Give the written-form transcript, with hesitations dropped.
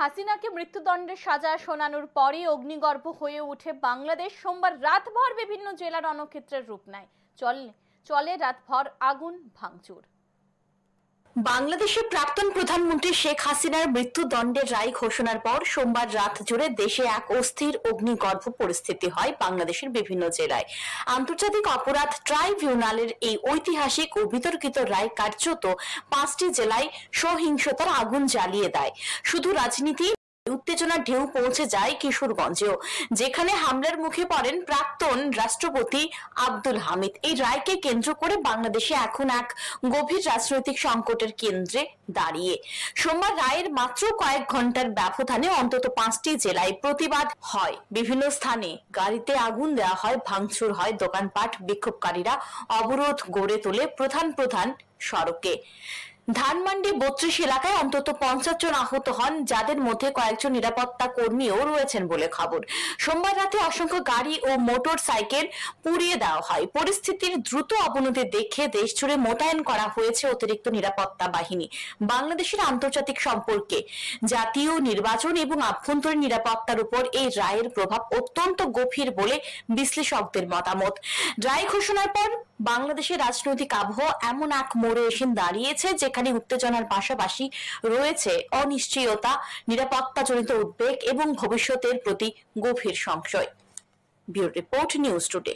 হাসিনাকে মৃত্যুদণ্ডের সাজা শোনানোর পরই অগ্নিগর্ভ হয়ে ওঠে বাংলাদেশ। সোমবার রাতভর বিভিন্ন জেলা রণক্ষেত্রের রূপ নেয়। চলে রাতভর আগুন ভাঙচুর। বাংলাদেশের প্রাক্তন প্রধানমন্ত্রী শেখ হাসিনার মৃত্যুদণ্ডের রায় ঘোষণার পর সোমবার রাত জুড়ে দেশে এক অস্থির অগ্নিগর্ভ পরিস্থিতি হয় বাংলাদেশের বিভিন্ন জেলায়। আন্তর্জাতিক অপরাধ ট্রাইব্যুনালের এই ঐতিহাসিক ও বিতর্কিত রায় কার্যত 5টি জেলায় সহিংসতার আগুন জ্বালিয়ে দেয়। শুধু রাজনীতি উত্তেজনার ঢেউ পৌঁছে যায় কিশোরগঞ্জেও, যেখানে হামলার মুখে পড়েন প্রাক্তন রাষ্ট্রপতি আব্দুল হামিদ। এই রায়কে কেন্দ্র করে বাংলাদেশে এখন এক গভীর রাজনৈতিক সংকটের কেন্দ্রে দাঁড়িয়ে। সোমবার রায়ের মাত্র কয়েক ঘন্টার ব্যবধানে অন্তত 5টি জেলায় প্রতিবাদ হয়। বিভিন্ন স্থানে গাড়িতে আগুন দেওয়া হয়, ভাঙচুর হয় দোকানপাট, বিক্ষোভকারীরা অবরোধ গড়ে তোলে প্রধান সড়কে। ধানমন্ডি 32 এলাকায় অন্তত 50 জন আহত হন, যাদের মধ্যে কয়েকজন নিরাপত্তা কর্মীও রয়েছেন বলে খবর। সোমবার রাতে অসংখ্য গাড়ি ও মোটর সাইকেল পুড়িয়ে দেওয়া হয়। পরিস্থিতির দ্রুত অবনতি দেখে দেশজুড়ে মোতায়েন করা হয়েছে অতিরিক্ত নিরাপত্তা বাহিনী। বাংলাদেশের আন্তর্জাতিক সম্পর্কে, জাতীয় নির্বাচন এবং আভ্যন্তরীণ নিরাপত্তার উপর এই রায়ের প্রভাব অত্যন্ত গভীর বলে বিশ্লেষকদের মতামত। রায় ঘোষণার পর বাংলাদেশের রাজনৈতিক আবহাওয়া এমন এক মোড়ে এসে দাঁড়িয়েছে যেখানে উত্তেজনার পাশাপাশি রয়েছে অনিশ্চয়তা, নিরাপত্তাজনিত উদ্বেগ এবং ভবিষ্যতের প্রতি গভীর সংশয়। Bureau report, news today.